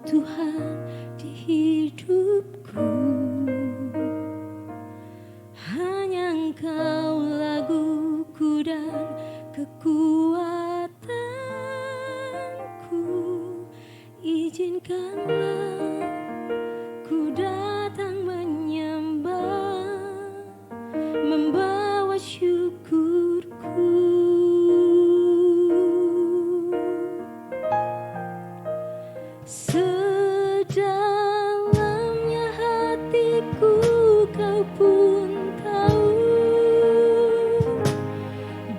Tuhan di hidupku. Hanya Engkau laguku dan kekuatanku. Izinkanlah ku datang menyembah, membawa syukurku. Sedalamnya hatiku Kau pun tahu,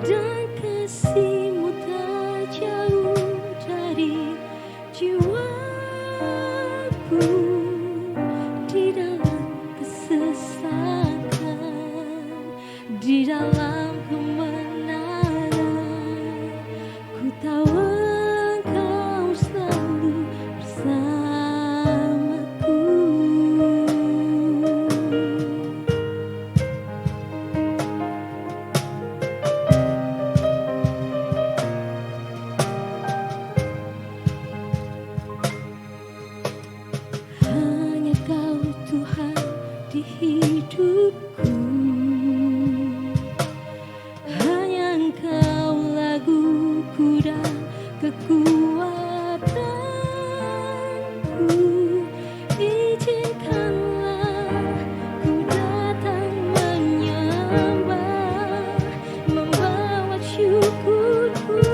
dan kasih-Mu tak jauh dari jiwaku. Di dalam kesesakan, di dalam kemenangan, ku tahu Engkau selalu bersamaku. Hanya Kau Tuhan di hidupku. Hanya Engkau laguku dan kekuatanku. Izinkanlah ku datang menyembah, membawa syukurku.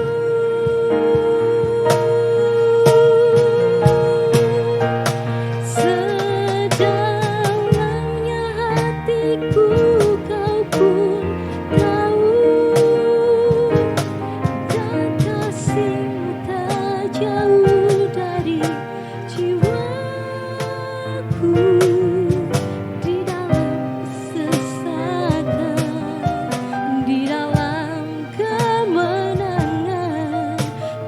Sedalamnya hatiku Kau pun tahu, dan kasih-Mu tak jauh dari jiwaku. Di dalam kesesakan, di dalam kemenangan,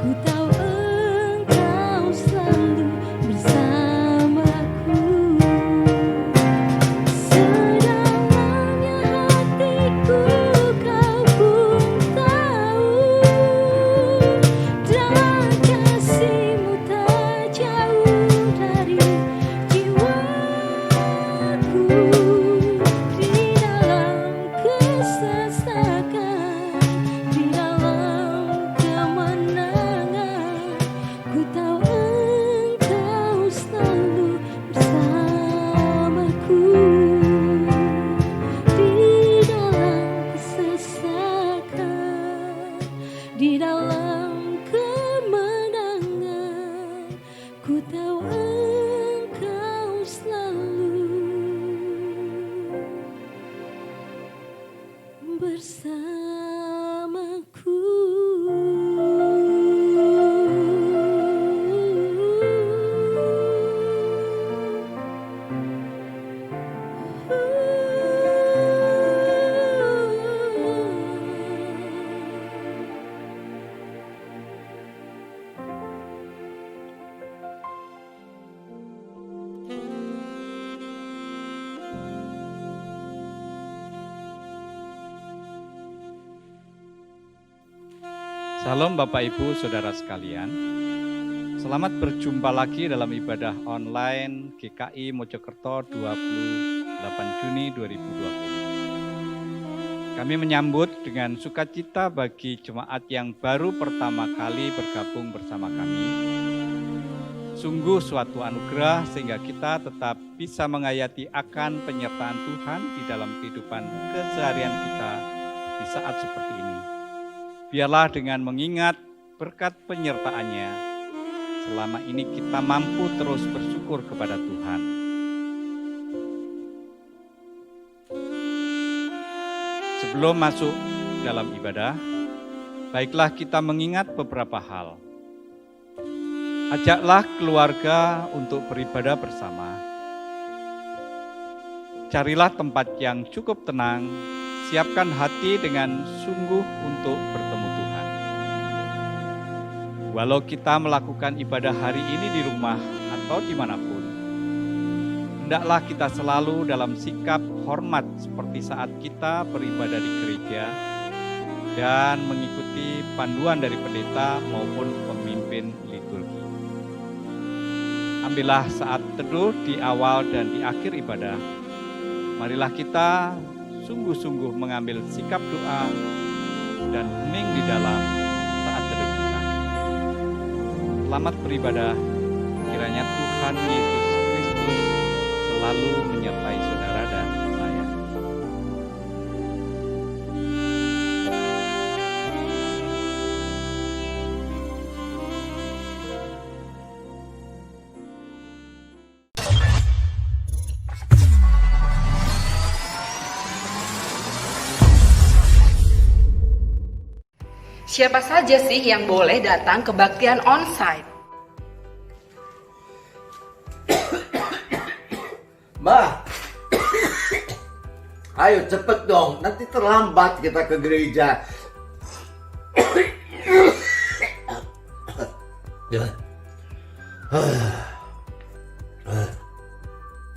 ku tahu Engkau selalu bersamaku. Sedalamnya hatiku Kau pun tahu, dan kasih-Mu tak jauh dari jiwaku. Di dalam kesesakan, di dalam kemenangan, ku tahu Engkau selalu bersamaku. Di dalam kesesakan, di dalam kemenangan, ku tahu Engkau selalu bersamaku. Salam Bapak Ibu Saudara sekalian. Selamat berjumpa lagi dalam ibadah online GKI Mojokerto 28 Juni 2020. Kami menyambut dengan sukacita bagi jemaat yang baru pertama kali bergabung bersama kami. Sungguh suatu anugerah sehingga kita tetap bisa menghayati akan penyertaan Tuhan di dalam kehidupan keseharian kita di saat seperti ini. Biarlah dengan mengingat berkat penyertaan-Nya, selama ini kita mampu terus bersyukur kepada Tuhan. Sebelum masuk dalam ibadah, baiklah kita mengingat beberapa hal. Ajaklah keluarga untuk beribadah bersama. Carilah tempat yang cukup tenang, siapkan hati dengan sungguh untuk bertemu Tuhan. Walau kita melakukan ibadah hari ini di rumah atau dimanapun, hendaklah kita selalu dalam sikap hormat seperti saat kita beribadah di gereja dan mengikuti panduan dari pendeta maupun pemimpin liturgi. ambillah saat teduh di awal dan di akhir ibadah. Marilah kita sungguh-sungguh mengambil sikap doa dan hening di dalam saat teduh kita. Selamat beribadah, kiranya Tuhan Yesus Kristus selalu menyertai saudara dan saya. Siapa saja sih yang boleh datang kebaktian onsite? Mbak, ayo cepet dong, nanti terlambat kita ke gereja.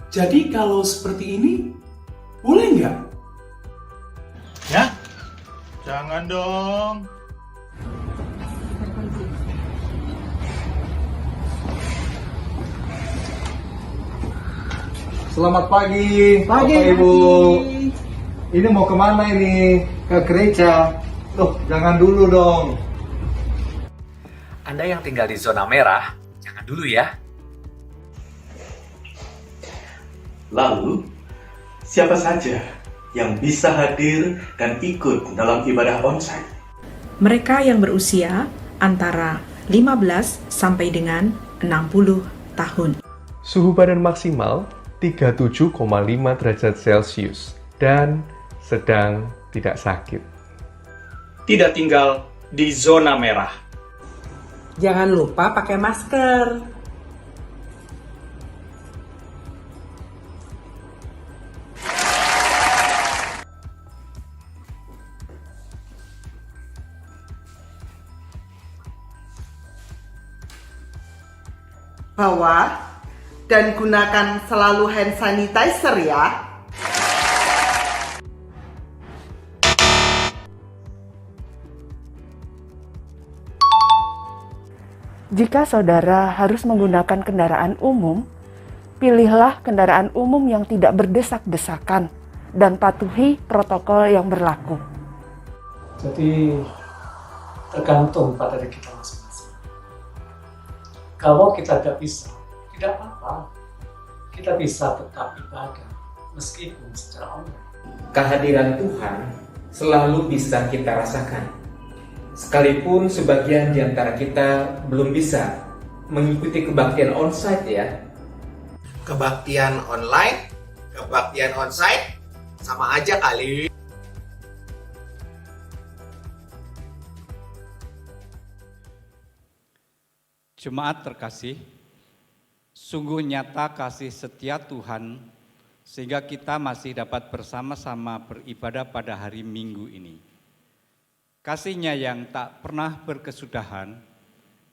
Jadi kalau seperti ini, boleh nggak? Ya? Jangan dong. Selamat pagi, Bapak Ibu. Ini mau kemana ini? Ke gereja. Loh, jangan dulu dong. Anda yang tinggal di zona merah, jangan dulu ya. Lalu, siapa saja yang bisa hadir dan ikut dalam ibadah onsite? Mereka yang berusia antara 15 sampai dengan 60 tahun. Suhu badan maksimal 37,5 derajat Celcius dan sedang tidak sakit. Tidak tinggal di zona merah. Jangan lupa pakai masker. Bawa dan gunakan selalu hand sanitizer ya. Jika saudara harus menggunakan kendaraan umum, pilihlah kendaraan umum yang tidak berdesak-desakan dan patuhi protokol yang berlaku. Jadi tergantung pada diri kita masing-masing. Kalau kita tidak bisa, tidak apa-apa. Kita bisa tetap ibadah meskipun secara online. Kehadiran Tuhan selalu bisa kita rasakan. Sekalipun sebagian di antara kita belum bisa mengikuti kebaktian onsite ya. Kebaktian online, kebaktian onsite, sama aja kali. Jemaat terkasih, sungguh nyata kasih setia Tuhan sehingga kita masih dapat bersama-sama beribadah pada hari Minggu ini. Kasih-Nya yang tak pernah berkesudahan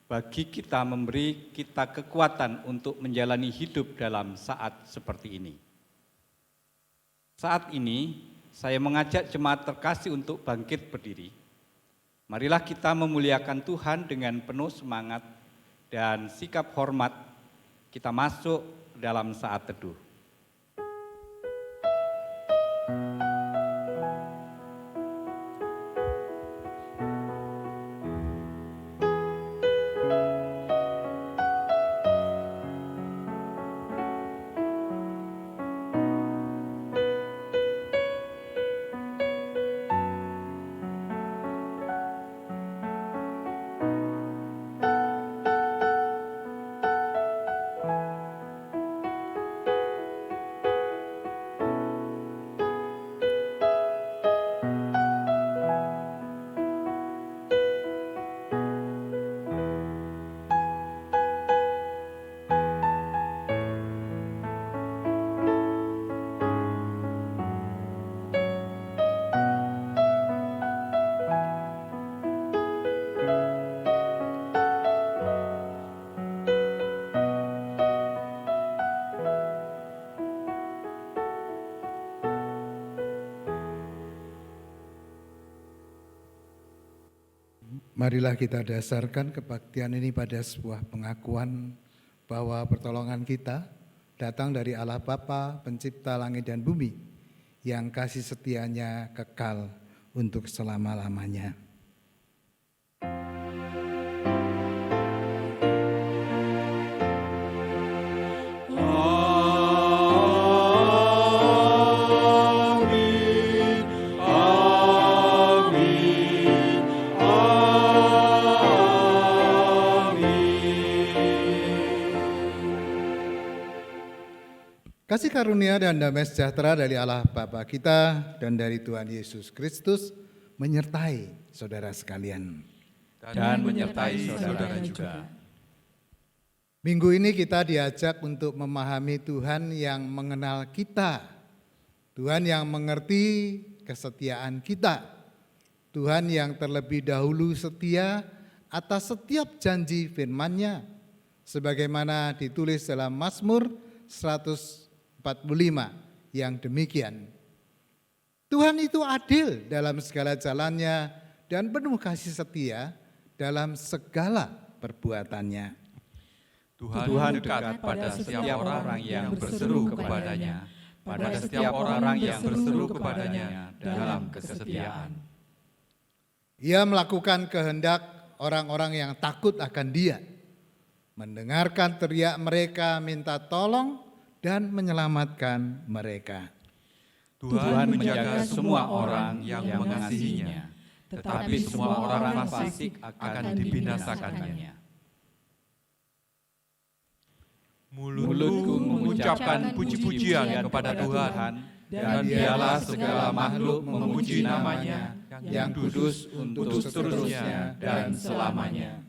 bagi kita memberi kita kekuatan untuk menjalani hidup dalam saat seperti ini. Saat ini saya mengajak jemaat terkasih untuk bangkit berdiri. Marilah kita memuliakan Tuhan dengan penuh semangat dan sikap hormat. Kita masuk dalam saat teduh. Marilah kita dasarkan kebaktian ini pada sebuah pengakuan bahwa pertolongan kita datang dari Allah Bapa, pencipta langit dan bumi, yang kasih setianya kekal untuk selama-lamanya. Kasih karunia dan damai sejahtera dari Allah Bapa kita dan dari Tuhan Yesus Kristus menyertai saudara sekalian. Dan menyertai saudara juga. Minggu ini kita diajak untuk memahami Tuhan yang mengenal kita. Tuhan yang mengerti kesetiaan kita. Tuhan yang terlebih dahulu setia atas setiap janji firman-Nya. Sebagaimana ditulis dalam Mazmur 145 yang demikian. Tuhan itu adil dalam segala jalannya dan penuh kasih setia dalam segala perbuatannya. Tuhan dekat pada setiap orang yang berseru kepadanya, pada setiap orang yang berseru kepadanya dalam kesetiaan. Ia melakukan kehendak orang-orang yang takut akan Dia, mendengarkan teriak mereka minta tolong dan menyelamatkan mereka. Tuhan menjaga semua orang yang mengasihinya, tetapi semua orang fasik akan dibinasakannya. Mulutku mengucapkan puji-pujian kepada Tuhan, dan dialah segala makhluk memuji namanya yang kudus untuk seterusnya dan selamanya.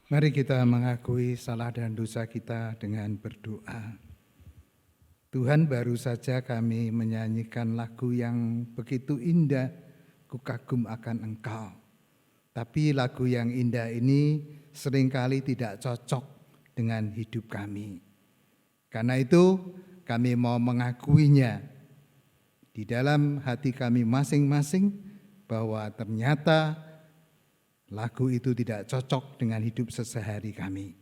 Mari kita mengakui salah dan dosa kita dengan berdoa. Tuhan, baru saja kami menyanyikan lagu yang begitu indah, ku kagum akan Engkau. Tapi lagu yang indah ini seringkali tidak cocok dengan hidup kami. Karena itu kami mau mengakuinya di dalam hati kami masing-masing bahwa ternyata lagu itu tidak cocok dengan hidup sehari-hari kami.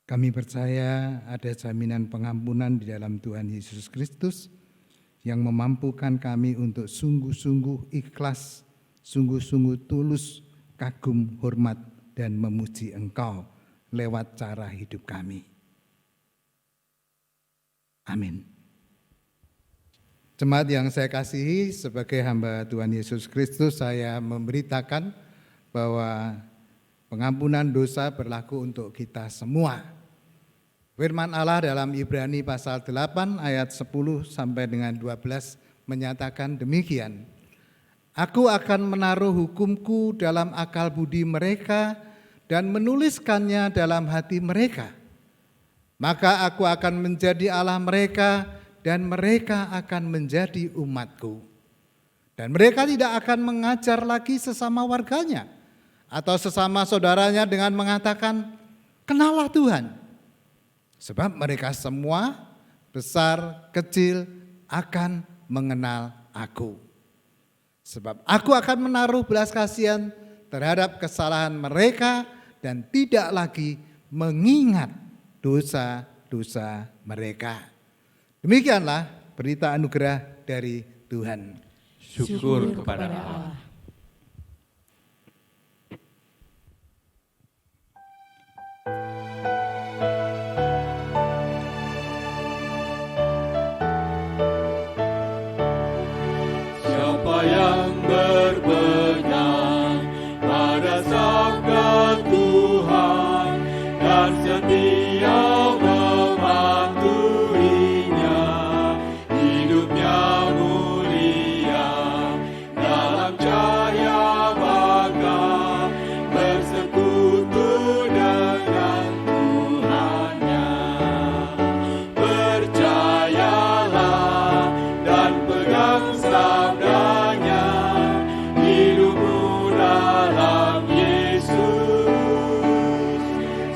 Kami percaya ada jaminan pengampunan di dalam Tuhan Yesus Kristus yang memampukan kami untuk sungguh-sungguh ikhlas, sungguh-sungguh tulus, kagum, hormat, dan memuji Engkau lewat cara hidup kami. Amin. Jemaat yang saya kasihi, sebagai hamba Tuhan Yesus Kristus, saya memberitakan bahwa pengampunan dosa berlaku untuk kita semua. Firman Allah dalam Ibrani pasal 8 ayat 10 sampai dengan 12 menyatakan demikian. Aku akan menaruh hukumku dalam akal budi mereka dan menuliskannya dalam hati mereka. Maka aku akan menjadi Allah mereka dan mereka akan menjadi umatku. Dan mereka tidak akan mengajar lagi sesama warganya atau sesama saudaranya dengan mengatakan, kenallah Tuhan. Sebab mereka semua, besar, kecil, akan mengenal aku. Sebab aku akan menaruh belas kasihan terhadap kesalahan mereka dan tidak lagi mengingat dosa-dosa mereka. Demikianlah berita anugerah dari Tuhan. Syukur kepada Allah. Yang berpegang pada sabda Tuhan dan setia mematuhinya, hidupnya mulia dalam cahaya bakal bersekutu dengan Tuhannya. Percayalah dan pegang sabda dalam Yesus,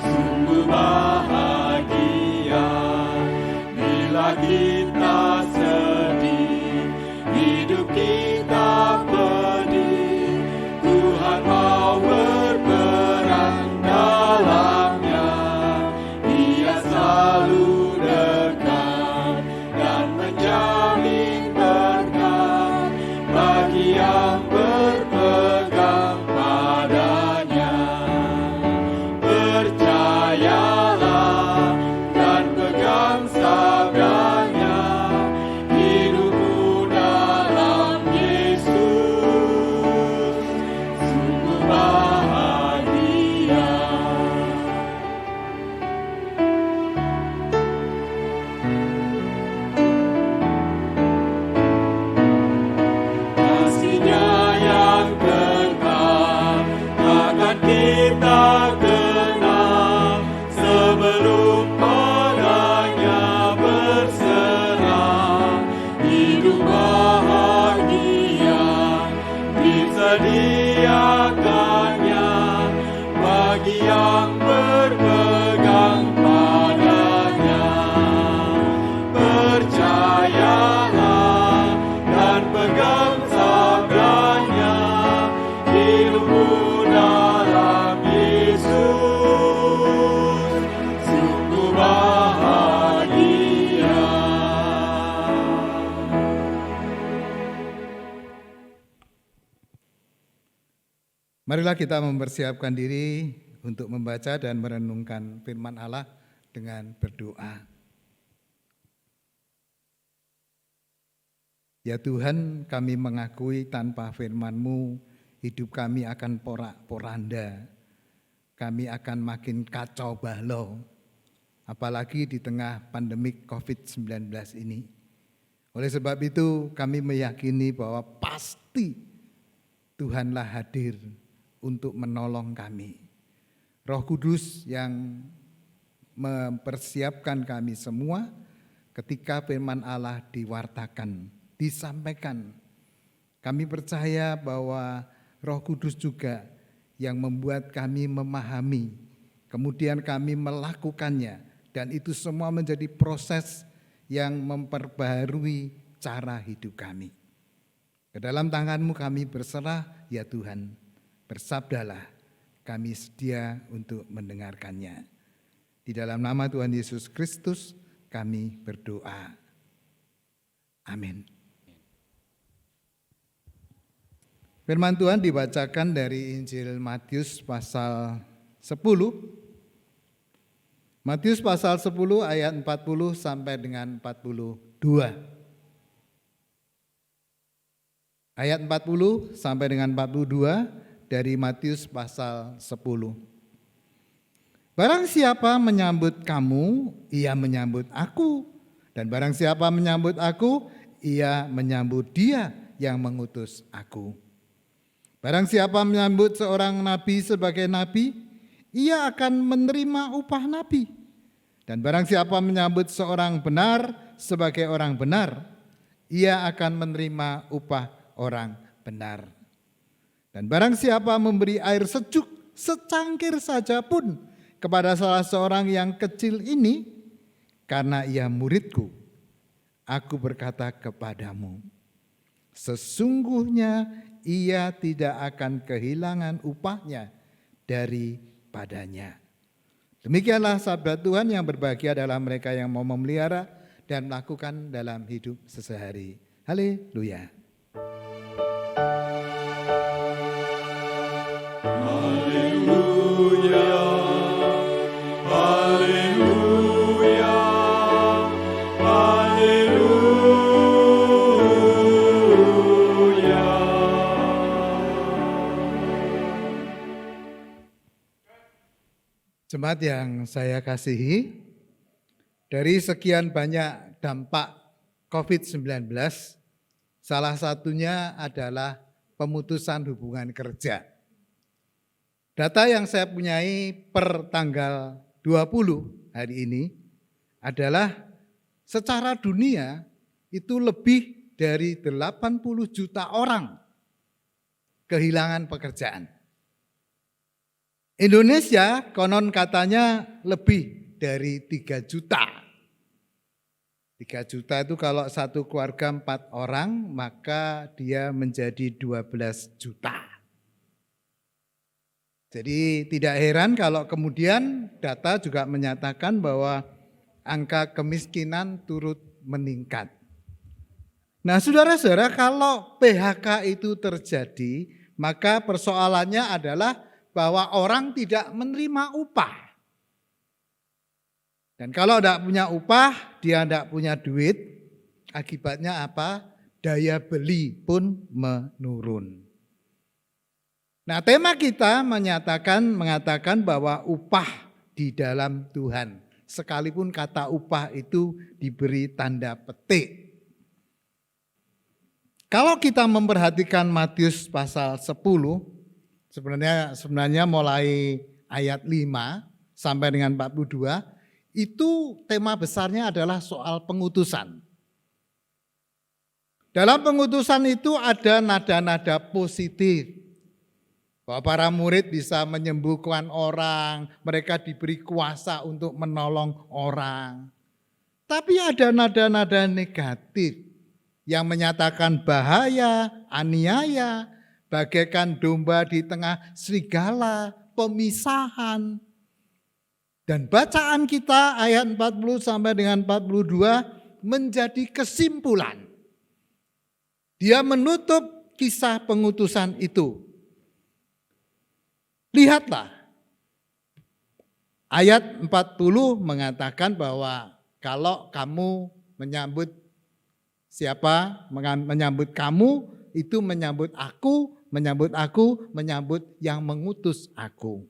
sungguh bahagia bila kita sedih, hidup kita pedih, Tuhan mau berperan dalamnya, Dia selalu dekat dan menjamin berkat bagi yang berpegang padanya. Percayalah dan pegang sabdanya, hidupmu dalam Yesus, sungguh bahagia. Kasih-Nya yang kekal akan kita kenal sebelum padanya berserah. Hidup bahagia disediakannya bagi yang berpegang padanya. Percayalah dan pegang sabdanya, hidupmu dalam Marilah kita mempersiapkan diri untuk membaca dan merenungkan firman Allah dengan berdoa. Ya Tuhan, kami mengakui tanpa firman-Mu hidup kami akan porak-poranda. Kami akan makin kacau balau, apalagi di tengah pandemik COVID-19 ini. Oleh sebab itu kami meyakini bahwa pasti Tuhanlah hadir untuk menolong kami. Roh Kudus yang mempersiapkan kami semua ketika firman Allah diwartakan, disampaikan. Kami percaya bahwa Roh Kudus juga yang membuat kami memahami, kemudian kami melakukannya, dan itu semua menjadi proses yang memperbaharui cara hidup kami. Ke dalam tangan-Mu kami berserah, ya Tuhan, bersabdalah, kami sedia untuk mendengarkannya. Di dalam nama Tuhan Yesus Kristus kami berdoa. Amin. Firman Tuhan dibacakan dari Injil Matius pasal 10. Matius pasal 10 ayat 40 sampai dengan 42. Ayat 40 sampai dengan 42 dari Matius pasal 10. Barang siapa menyambut kamu, ia menyambut aku. Dan barang siapa menyambut aku, ia menyambut dia yang mengutus aku. Barang siapa menyambut seorang nabi sebagai nabi, ia akan menerima upah nabi. Dan barang siapa menyambut seorang benar sebagai orang benar, ia akan menerima upah orang benar. Dan barang siapa memberi air sejuk secangkir saja pun kepada salah seorang yang kecil ini, karena ia muridku, aku berkata kepadamu, sesungguhnya ia tidak akan kehilangan upahnya daripadanya. Demikianlah sabda Tuhan. Yang berbahagia adalah mereka yang mau memelihara dan melakukan dalam hidup sehari-hari. Haleluya. Haleluya. Haleluya. Haleluya. Jemaat yang saya kasihi, dari sekian banyak dampak COVID-19, salah satunya adalah pemutusan hubungan kerja. Data yang saya punyai per tanggal 20 hari ini adalah secara dunia itu lebih dari 80 juta orang kehilangan pekerjaan. Indonesia konon katanya lebih dari 3 juta. 3 juta itu kalau satu keluarga 4 orang, maka dia menjadi 12 juta. Jadi tidak heran kalau kemudian data juga menyatakan bahwa angka kemiskinan turut meningkat. Nah saudara-saudara, kalau PHK itu terjadi, maka persoalannya adalah bahwa orang tidak menerima upah. Dan kalau tidak punya upah, dia tidak punya duit, akibatnya apa? Daya beli pun menurun. Nah, tema kita mengatakan bahwa upah di dalam Tuhan. Sekalipun kata upah itu diberi tanda petik. Kalau kita memperhatikan Matius pasal 10, sebenarnya mulai ayat 5 sampai dengan 42, itu tema besarnya adalah soal pengutusan. Dalam pengutusan itu ada nada-nada positif. Bahwa para murid bisa menyembuhkan orang, mereka diberi kuasa untuk menolong orang. Tapi ada nada-nada negatif yang menyatakan bahaya, aniaya, bagaikan domba di tengah serigala, pemisahan. Dan bacaan kita ayat 40 sampai dengan 42 menjadi kesimpulan. Dia menutup kisah pengutusan itu. Lihatlah, ayat 40 mengatakan bahwa kalau kamu menyambut siapa, menyambut kamu, itu menyambut aku, menyambut yang mengutus aku.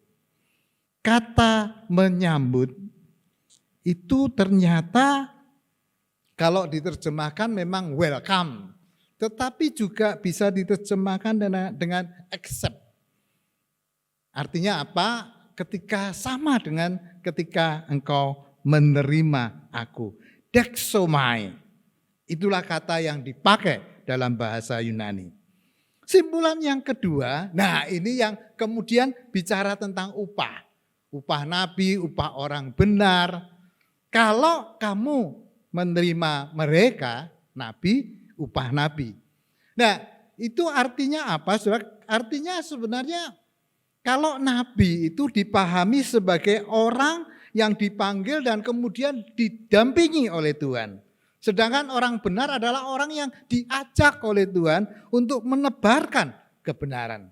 Kata menyambut itu ternyata kalau diterjemahkan memang welcome, tetapi juga bisa diterjemahkan dengan accept. Artinya apa? Ketika sama dengan ketika engkau menerima aku. Dexomai. Itulah kata yang dipakai dalam bahasa Yunani. Simpulan yang kedua, nah ini yang kemudian bicara tentang upah. Upah nabi, upah orang benar. Kalau kamu menerima mereka, nabi, upah nabi. Nah itu artinya apa? Artinya sebenarnya kalau nabi itu dipahami sebagai orang yang dipanggil dan kemudian didampingi oleh Tuhan. Sedangkan orang benar adalah orang yang diajak oleh Tuhan untuk menebarkan kebenaran.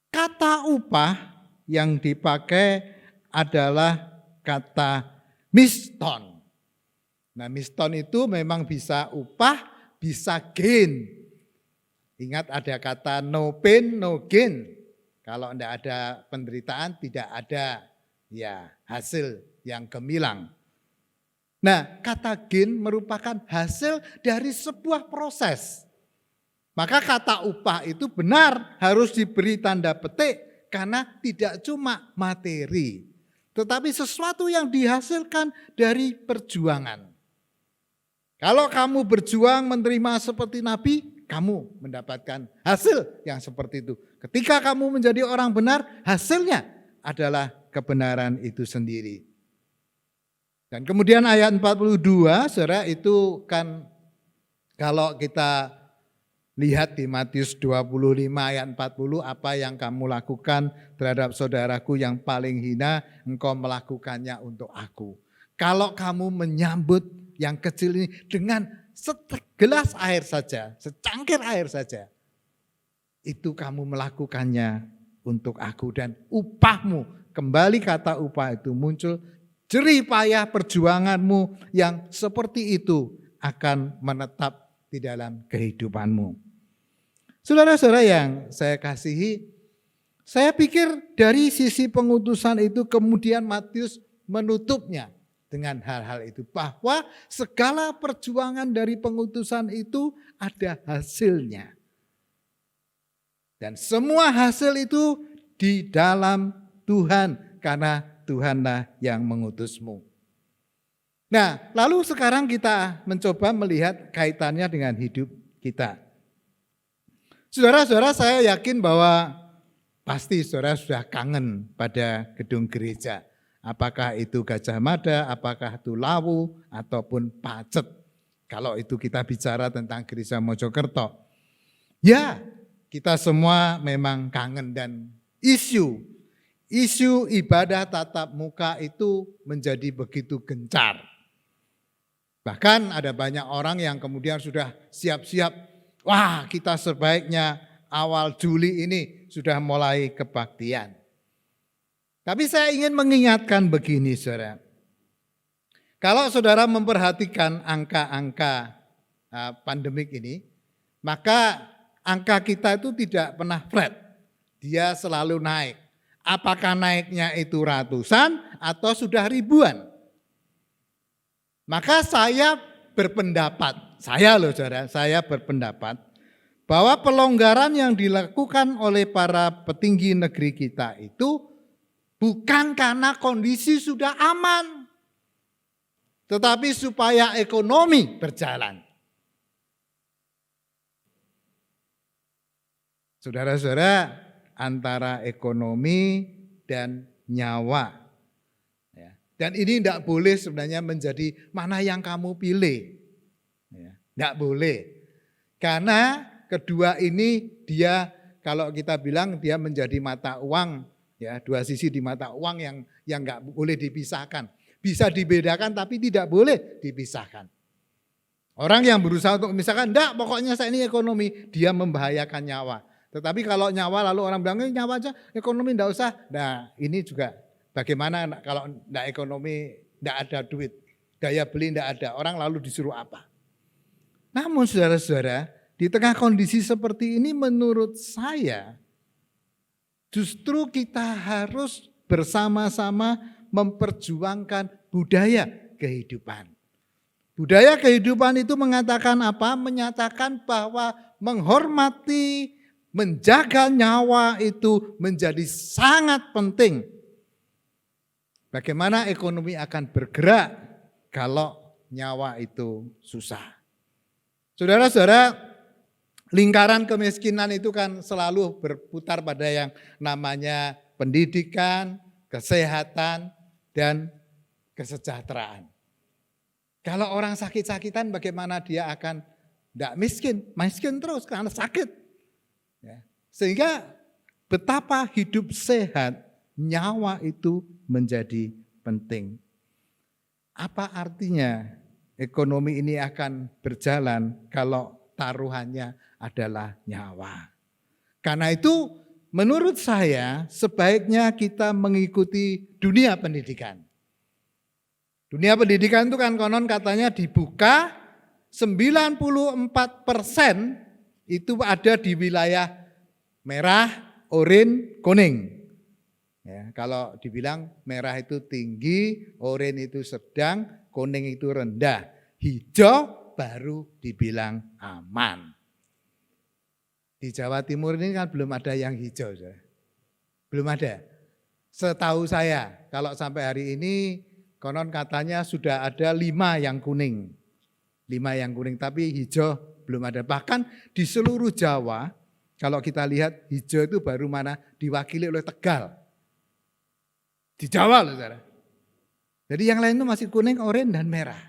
Kata upah yang dipakai adalah kata miston. Nah, miston itu memang bisa upah, bisa gain. Ingat ada kata no pain, no gain. Kalau tidak ada penderitaan, tidak ada hasil yang gemilang. Nah, kata gain merupakan hasil dari sebuah proses. Maka kata upah itu benar harus diberi tanda petik karena tidak cuma materi, tetapi sesuatu yang dihasilkan dari perjuangan. Kalau kamu berjuang menerima seperti nabi, kamu mendapatkan hasil yang seperti itu. Ketika kamu menjadi orang benar, hasilnya adalah kebenaran itu sendiri. Dan kemudian ayat 42, saudara, itu kan kalau kita lihat di Matius 25 ayat 40, apa yang kamu lakukan terhadap saudaraku yang paling hina, engkau melakukannya untuk aku. Kalau kamu menyambut yang kecil ini dengan segelas air saja, secangkir air saja, itu kamu melakukannya untuk aku dan upahmu, kembali kata upah itu muncul, jerih payah perjuanganmu yang seperti itu akan menetap di dalam kehidupanmu. Saudara-saudara yang saya kasihi, saya pikir dari sisi pengutusan itu kemudian Matius menutupnya dengan hal-hal itu. Bahwa segala perjuangan dari pengutusan itu ada hasilnya. Dan semua hasil itu di dalam Tuhan karena Tuhanlah yang mengutusmu. Nah, lalu sekarang kita mencoba melihat kaitannya dengan hidup kita. Saudara-saudara, saya yakin bahwa pasti saudara sudah kangen pada gedung gereja. Apakah itu Gajah Mada, apakah itu Lawu, ataupun Pacet. Kalau itu kita bicara tentang gereja Mojokerto. Ya, kita semua memang kangen dan isu ibadah tatap muka itu menjadi begitu gencar. Bahkan ada banyak orang yang kemudian sudah siap-siap, wah kita sebaiknya awal Juli ini sudah mulai kebaktian. Tapi saya ingin mengingatkan begini saudara. Kalau saudara memperhatikan angka-angka pandemik ini, maka angka kita itu tidak pernah flat, dia selalu naik. Apakah naiknya itu ratusan atau sudah ribuan? Maka saya berpendapat, saya berpendapat bahwa pelonggaran yang dilakukan oleh para petinggi negeri kita itu bukan karena kondisi sudah aman, tetapi supaya ekonomi berjalan. Saudara-saudara, antara ekonomi dan nyawa. Dan ini tidak boleh sebenarnya menjadi mana yang kamu pilih. Tidak boleh. Karena kedua ini dia, kalau kita bilang dia menjadi mata uang, ya dua sisi di mata uang yang nggak boleh dipisahkan. Bisa dibedakan tapi tidak boleh dipisahkan. Orang yang berusaha untuk memisahkan, enggak pokoknya saya ini ekonomi, dia membahayakan nyawa. Tetapi kalau nyawa lalu orang bilang nyawa aja, ekonomi enggak usah. Nah ini juga bagaimana kalau enggak ekonomi, enggak ada duit, daya beli enggak ada, orang lalu disuruh apa? Namun saudara-saudara, di tengah kondisi seperti ini menurut saya justru kita harus bersama-sama memperjuangkan budaya kehidupan. Budaya kehidupan itu mengatakan apa? Menyatakan bahwa menghormati, menjaga nyawa itu menjadi sangat penting. Bagaimana ekonomi akan bergerak kalau nyawa itu susah? Saudara-saudara, lingkaran kemiskinan itu kan selalu berputar pada yang namanya pendidikan, kesehatan, dan kesejahteraan. Kalau orang sakit-sakitan bagaimana dia akan tidak miskin? Miskin terus karena sakit. Ya. Sehingga betapa hidup sehat, nyawa itu menjadi penting. Apa artinya ekonomi ini akan berjalan kalau taruhannya adalah nyawa? Karena itu menurut saya sebaiknya kita mengikuti dunia pendidikan. Dunia pendidikan itu kan konon katanya dibuka 94% itu ada di wilayah merah, oranye, kuning. Ya, kalau dibilang merah itu tinggi, oranye itu sedang, kuning itu rendah, hijau baru dibilang aman. Di Jawa Timur ini kan belum ada yang hijau, belum ada. Setahu saya, kalau sampai hari ini konon katanya sudah ada 5 yang kuning. 5 yang kuning, tapi hijau belum ada. Bahkan di seluruh Jawa, kalau kita lihat hijau itu baru mana diwakili oleh Tegal. Di Jawa loh saudara. Jadi yang lain itu masih kuning, oranye, dan merah.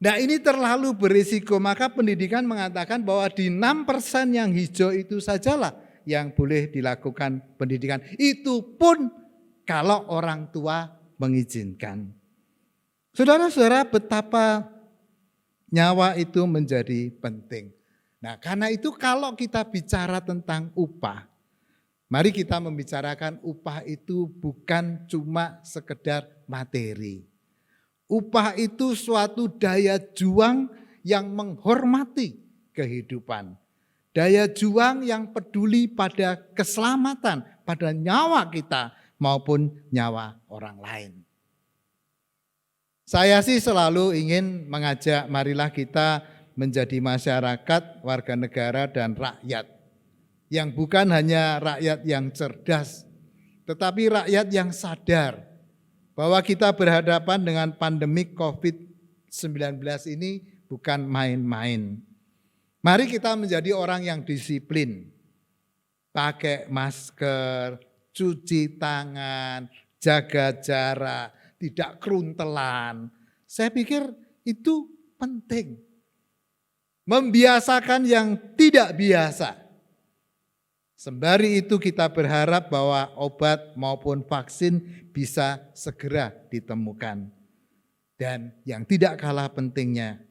Nah ini terlalu berisiko, maka pendidikan mengatakan bahwa di 6% yang hijau itu sajalah yang boleh dilakukan pendidikan. Itu pun kalau orang tua mengizinkan. Saudara-saudara, betapa nyawa itu menjadi penting. Nah karena itu kalau kita bicara tentang upah, mari kita membicarakan upah itu bukan cuma sekedar materi. Upah itu suatu daya juang yang menghormati kehidupan. Daya juang yang peduli pada keselamatan, pada nyawa kita maupun nyawa orang lain. Saya sih selalu ingin mengajak marilah kita menjadi masyarakat, warga negara dan rakyat. Yang bukan hanya rakyat yang cerdas, tetapi rakyat yang sadar bahwa kita berhadapan dengan pandemi COVID-19 ini bukan main-main. Mari kita menjadi orang yang disiplin, pakai masker, cuci tangan, jaga jarak, tidak keruntelan. Saya pikir itu penting. Membiasakan yang tidak biasa. Sembari itu kita berharap bahwa obat maupun vaksin bisa segera ditemukan. Dan yang tidak kalah pentingnya,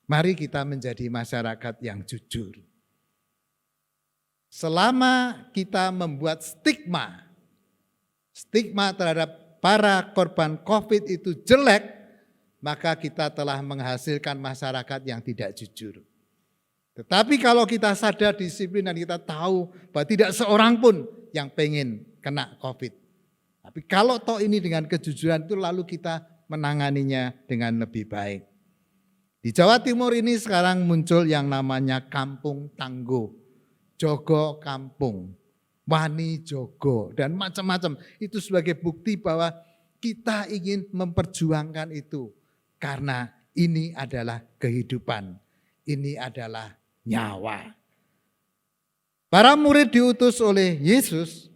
mari kita menjadi masyarakat yang jujur. Selama kita membuat stigma terhadap para korban COVID itu jelek, maka kita telah menghasilkan masyarakat yang tidak jujur. Tetapi kalau kita sadar disiplin dan kita tahu bahwa tidak seorang pun yang pengen kena COVID. Tapi kalau toh ini dengan kejujuran itu lalu kita menanganinya dengan lebih baik. Di Jawa Timur ini sekarang muncul yang namanya kampung tangguh, jogo kampung, wani jogo, dan macam-macam. Itu sebagai bukti bahwa kita ingin memperjuangkan itu. Karena ini adalah kehidupan, ini adalah nyawa. Para murid diutus oleh Yesus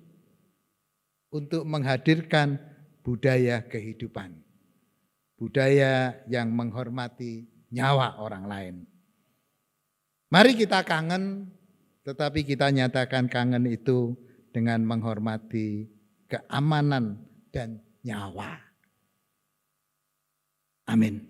untuk menghadirkan budaya kehidupan. Budaya yang menghormati nyawa orang lain. Mari kita kangen, tetapi kita nyatakan kangen itu dengan menghormati keamanan dan nyawa. Amin.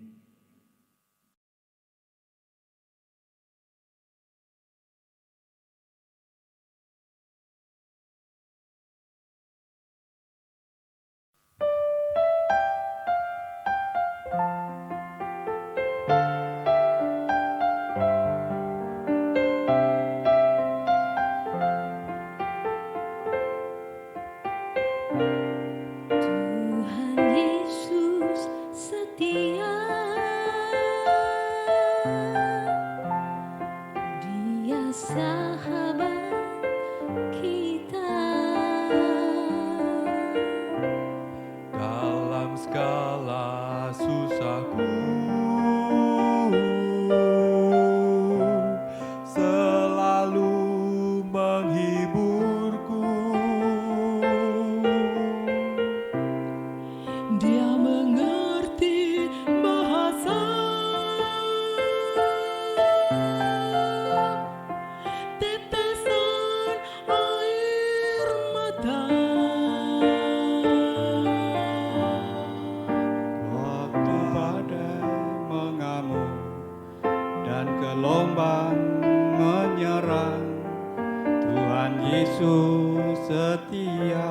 setia.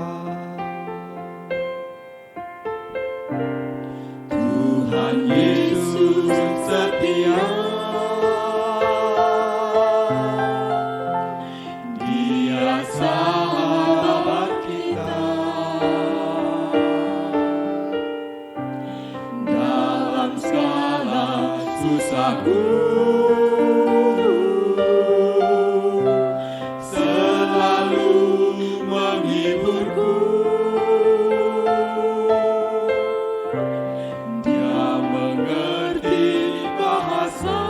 Tuhan Yesus setia. Dia sahabat kita. Dalam segala susahku selalu menghiburku. Dia mengerti bahasa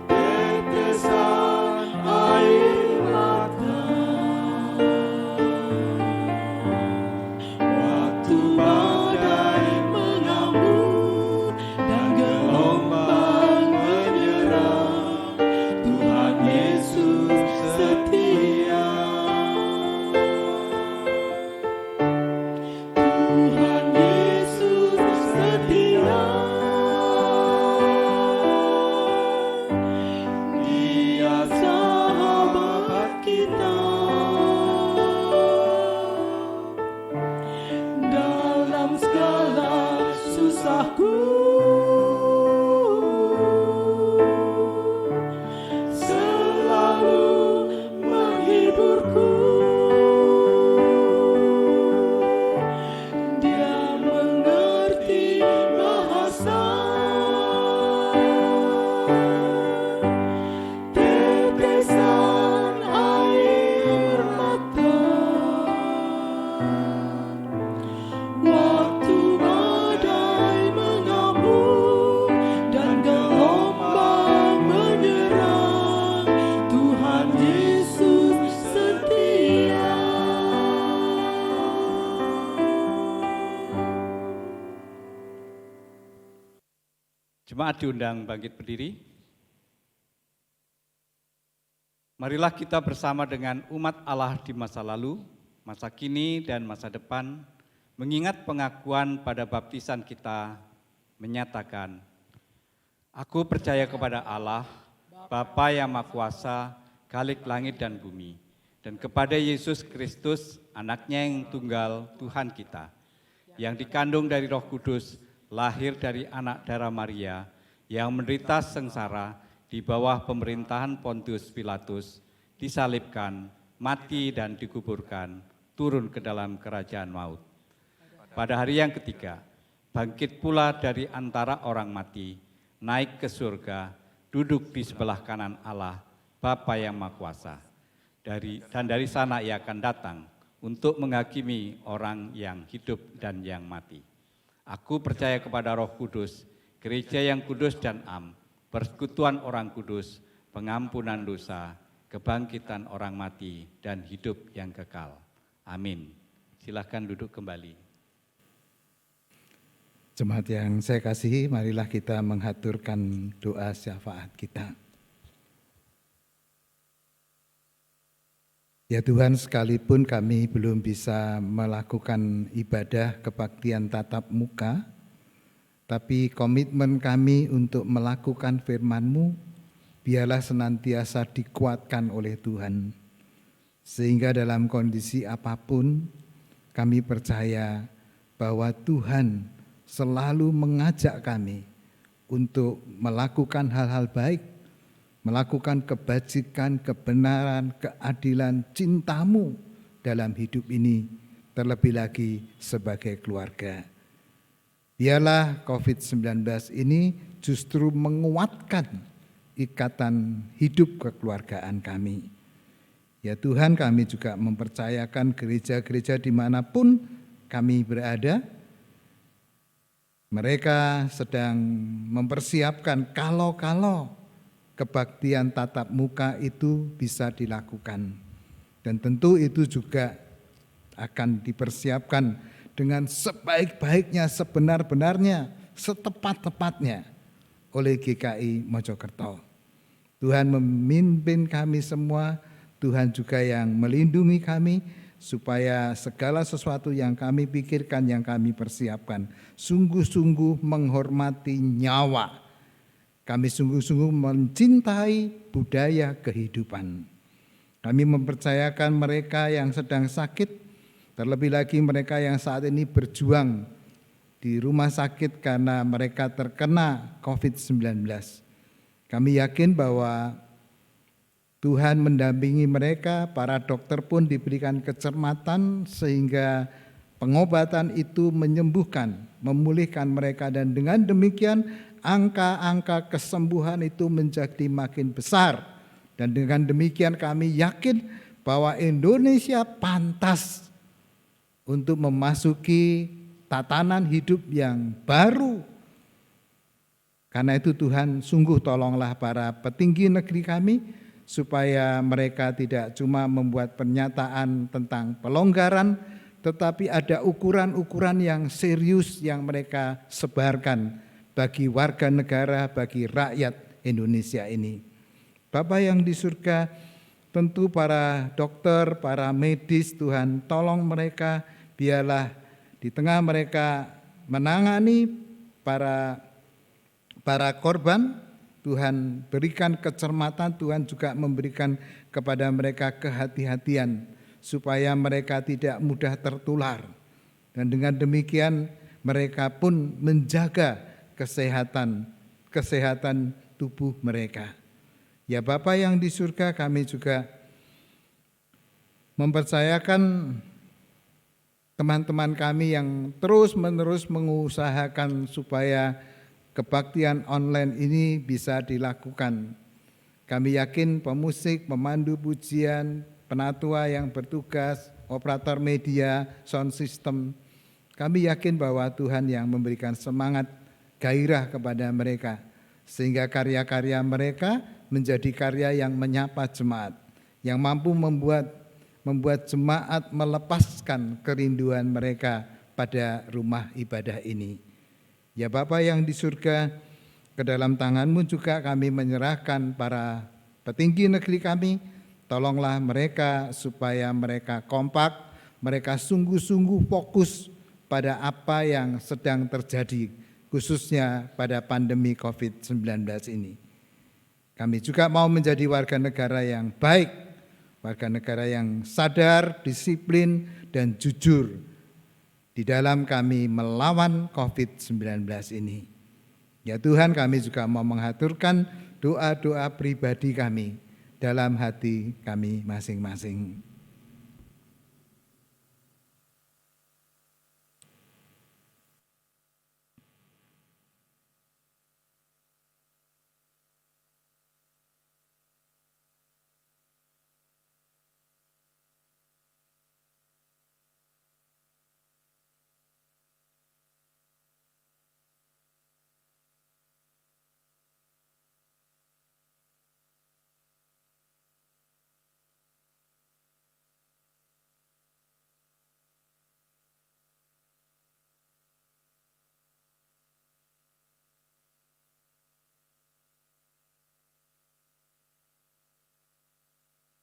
tetesan air mata. Waktu badai mengamuk dan gelombang menyerang, Tuhan Yesus setia. Tuhan Yesus setia. Dia sahabat kita. Dalam segala susahku selalu menghiburku. Dia mengerti bahasa tetesan air mata. Waktu badai mengamuk dan gelombang menyerang, Tuhan Yesus setia. Jemaat diundang bangkit berdiri. Marilah kita bersama dengan umat Allah di masa lalu, masa kini, dan masa depan, mengingat pengakuan pada baptisan kita menyatakan, Aku percaya kepada Allah, Bapa yang Maha Kuasa, Khalik langit dan bumi, dan kepada Yesus Kristus, anaknya yang tunggal, Tuhan kita, yang dikandung dari Roh Kudus, lahir dari anak darah Maria, yang menderita sengsara di bawah pemerintahan Pontius Pilatus, disalibkan, mati dan dikuburkan, turun ke dalam kerajaan maut. Pada hari yang ketiga, bangkit pula dari antara orang mati, naik ke surga, duduk di sebelah kanan Allah, Bapa yang Maha Kuasa. Dan dari sana ia akan datang untuk menghakimi orang yang hidup dan yang mati. Aku percaya kepada Roh Kudus, gereja yang kudus dan am, persekutuan orang kudus, pengampunan dosa, kebangkitan orang mati, dan hidup yang kekal. Amin. Silakan duduk kembali. Jemaat yang saya kasihi, marilah kita menghaturkan doa syafaat kita. Ya Tuhan, sekalipun kami belum bisa melakukan ibadah kebaktian tatap muka, tapi komitmen kami untuk melakukan firman-Mu, biarlah senantiasa dikuatkan oleh Tuhan. Sehingga dalam kondisi apapun, kami percaya bahwa Tuhan selalu mengajak kami untuk melakukan hal-hal baik, melakukan kebajikan, kebenaran, keadilan, cinta-Mu dalam hidup ini, terlebih lagi sebagai keluarga. Biarlah COVID-19 ini justru menguatkan ikatan hidup kekeluargaan kami. Ya Tuhan, kami juga mempercayakan gereja-gereja dimanapun kami berada, mereka sedang mempersiapkan kalau kebaktian tatap muka itu bisa dilakukan. Dan tentu itu juga akan dipersiapkan dengan sebaik-baiknya, sebenar-benarnya, setepat-tepatnya oleh GKI Mojokerto. Tuhan memimpin kami semua, Tuhan juga yang melindungi kami, supaya segala sesuatu yang kami pikirkan, yang kami persiapkan, sungguh-sungguh menghormati nyawa. Kami sungguh-sungguh mencintai budaya kehidupan. Kami mempercayakan mereka yang sedang sakit, terlebih lagi mereka yang saat ini berjuang di rumah sakit karena mereka terkena COVID-19. Kami yakin bahwa Tuhan mendampingi mereka, para dokter pun diberikan kecermatan sehingga pengobatan itu menyembuhkan, memulihkan mereka, dan dengan demikian angka-angka kesembuhan itu menjadi makin besar. Dan dengan demikian kami yakin bahwa Indonesia pantas untuk memasuki tatanan hidup yang baru. Karena itu Tuhan sungguh tolonglah para petinggi negeri kami, supaya mereka tidak cuma membuat pernyataan tentang pelonggaran, tetapi ada ukuran-ukuran yang serius yang mereka sebarkan bagi warga negara, bagi rakyat Indonesia ini. Bapa yang di surga, tentu para dokter, para medis, Tuhan tolong mereka, biarlah di tengah mereka menangani para korban, Tuhan berikan kecermatan, Tuhan juga memberikan kepada mereka kehati-hatian supaya mereka tidak mudah tertular. Dan dengan demikian mereka pun menjaga kesehatan tubuh mereka. Ya Bapa yang di surga, kami juga mempercayakan teman-teman kami yang terus-menerus mengusahakan supaya kebaktian online ini bisa dilakukan. Kami yakin pemusik, pemandu pujian, penatua yang bertugas, operator media, sound system, kami yakin bahwa Tuhan yang memberikan semangat, gairah kepada mereka, sehingga karya-karya mereka menjadi karya yang menyapa jemaat, yang mampu membuat jemaat melepaskan kerinduan mereka pada rumah ibadah ini. Ya Bapa yang di surga, ke dalam tangan-Mu juga kami menyerahkan para petinggi negeri kami. Tolonglah mereka supaya mereka kompak, mereka sungguh-sungguh fokus pada apa yang sedang terjadi, khususnya pada pandemi COVID-19 ini. Kami juga mau menjadi warga negara yang baik, warga negara yang sadar, disiplin, dan jujur di dalam kami melawan COVID-19 ini. Ya Tuhan, kami juga mau mengaturkan doa-doa pribadi kami dalam hati kami masing-masing.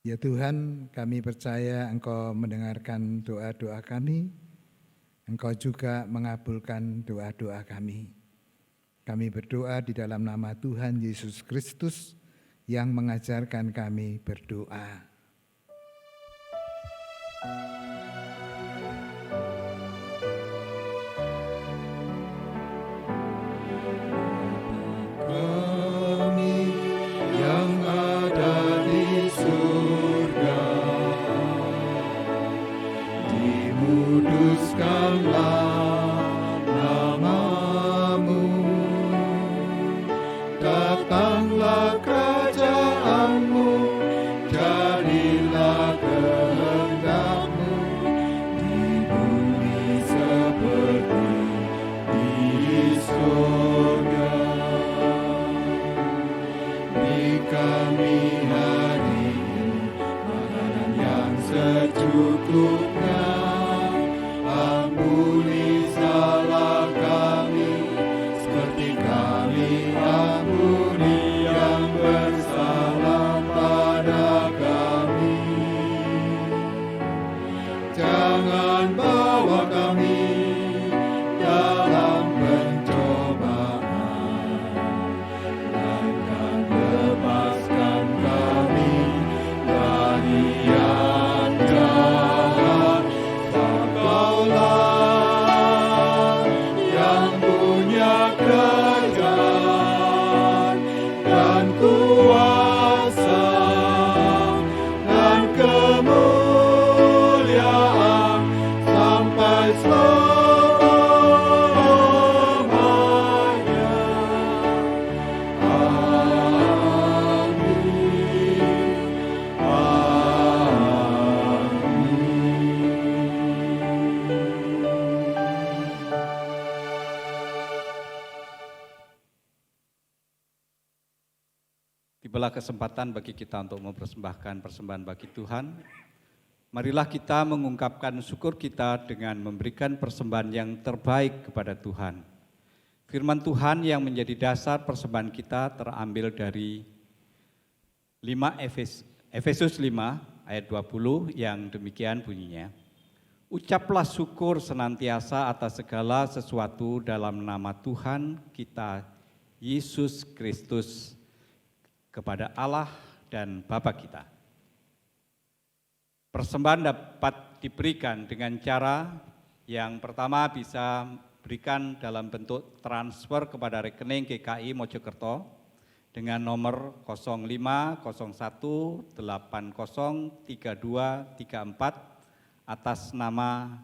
Ya Tuhan, kami percaya Engkau mendengarkan doa-doa kami, Engkau juga mengabulkan doa-doa kami. Kami berdoa di dalam nama Tuhan Yesus Kristus yang mengajarkan kami berdoa. Kami yang ada di surga, dimuduskanlah nama-Mu, datanglah kerajaan-Mu, jadilah kehendak-Mu di bumi seperti di surga. Beri kami hari ini makanan yang secukupnya, ampuni salah kami seperti kami ampuni yang bersalah pada kami. Jangan bawa kami dalam pencobaan, melainkan lepaskan kami dari Tibalah kesempatan bagi kita untuk mempersembahkan persembahan bagi Tuhan. Marilah kita mengungkapkan syukur kita dengan memberikan persembahan yang terbaik kepada Tuhan. Firman Tuhan yang menjadi dasar persembahan kita terambil dari Efesus 5 ayat 20 yang demikian bunyinya. Ucaplah syukur senantiasa atas segala sesuatu dalam nama Tuhan kita Yesus Kristus kepada Allah dan Bapa kita. Persembahan dapat diberikan dengan cara yang pertama bisa berikan dalam bentuk transfer kepada rekening GKI Mojokerto dengan nomor 0501803234 atas nama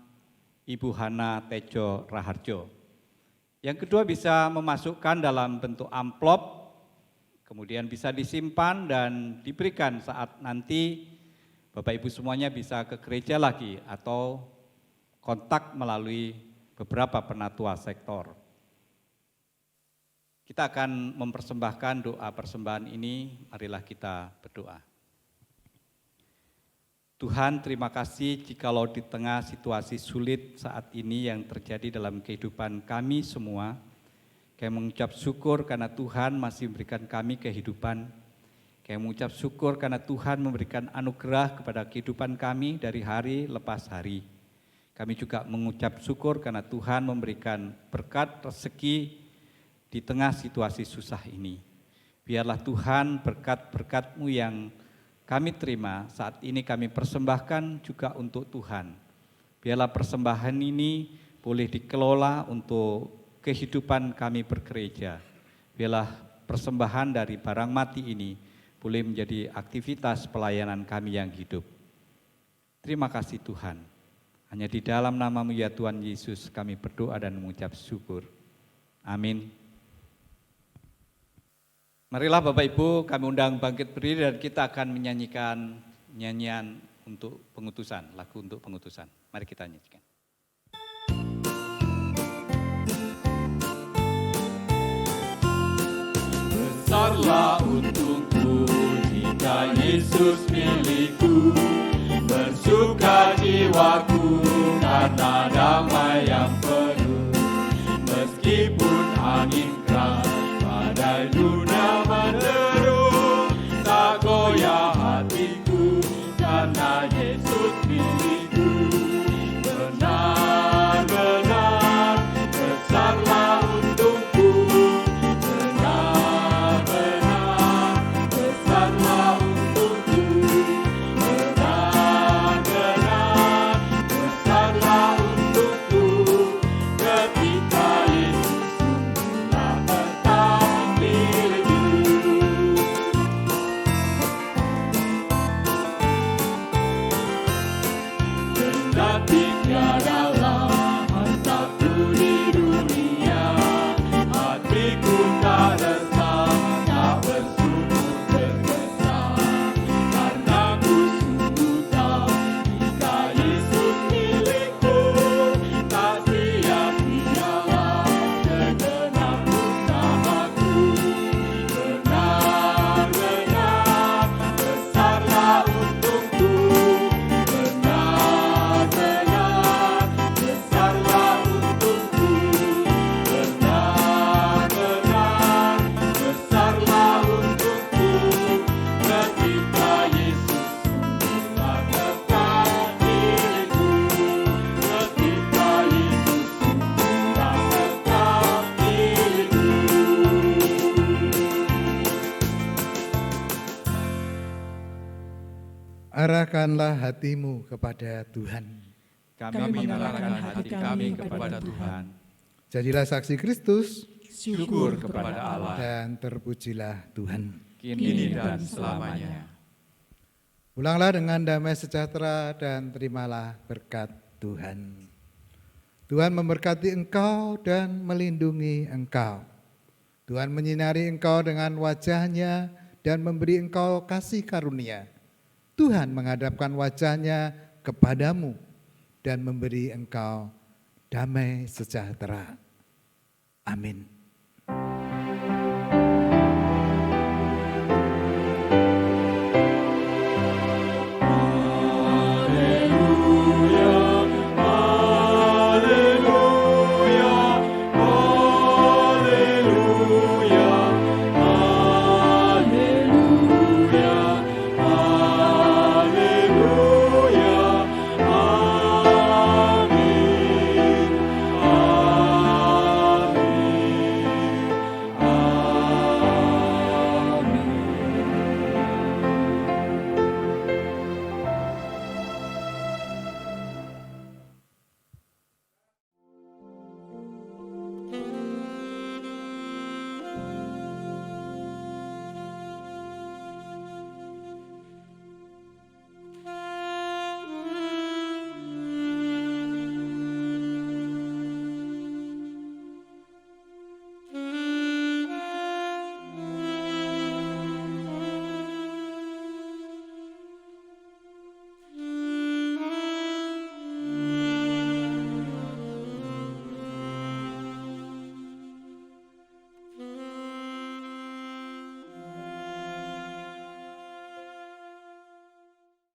Ibu Hana Tejo Raharjo. Yang kedua bisa memasukkan dalam bentuk amplop, kemudian bisa disimpan dan diberikan saat nanti Bapak Ibu semuanya bisa ke gereja lagi atau kontak melalui beberapa penatua sektor. Kita akan mempersembahkan doa persembahan ini, marilah kita berdoa. Tuhan, terima kasih jikalau di tengah situasi sulit saat ini yang terjadi dalam kehidupan kami semua, kami mengucap syukur karena Tuhan masih memberikan kami kehidupan. Kami mengucap syukur karena Tuhan memberikan anugerah kepada kehidupan kami dari hari lepas hari. Kami juga mengucap syukur karena Tuhan memberikan berkat rezeki di tengah situasi susah ini. Biarlah Tuhan berkat-berkat-Mu yang kami terima saat ini kami persembahkan juga untuk Tuhan. Biarlah persembahan ini boleh dikelola untuk kehidupan kami bergereja. Biarlah persembahan dari barang mati ini boleh menjadi aktivitas pelayanan kami yang hidup. Terima kasih Tuhan. Hanya di dalam nama-Mu ya Tuhan Yesus kami berdoa dan mengucap syukur. Amin. Marilah Bapak Ibu kami undang bangkit berdiri dan kita akan menyanyikan nyanyian untuk pengutusan, lagu untuk pengutusan. Mari kita nyanyikan. Besarlah untungku jika Yesus milikku, bersuka jiwaku karena damai yang penuh. Meskipun angin keras badai dunia menderu, tak goyah hatiku karena Yesus milikku. Benar-benar besarlah untungku, benar-benar besarlah untungku, benar-benar besarlah untukku ketika Yesus telah tetap milikku. Kendati tiadalah hartaku di dunia, hatiku tak resah, tak bersyukur terkesan, karena ku sungguh tahu jika Yesus milikku, tak sia-sialah segenap usahaku. Benar-benar besarlah untukku, benar-benar besarlah untukku, benar-benar besarlah untukku ketika Yesus telah tetap milikku, ketika Yesus telah tetap milikku. Arahkanlah hatimu kepada Tuhan. Kami mengarahkan hati kami kepada Tuhan. Jadilah saksi Kristus, Syukur kepada Allah dan terpujilah Tuhan. kini dan selamanya. Pulanglah dengan damai sejahtera dan terimalah berkat Tuhan. Tuhan memberkati engkau dan melindungi engkau. Tuhan menyinari engkau dengan wajah-Nya dan memberi engkau kasih karunia. Tuhan menghadapkan wajah-Nya kepadamu dan memberi engkau damai sejahtera. Amin.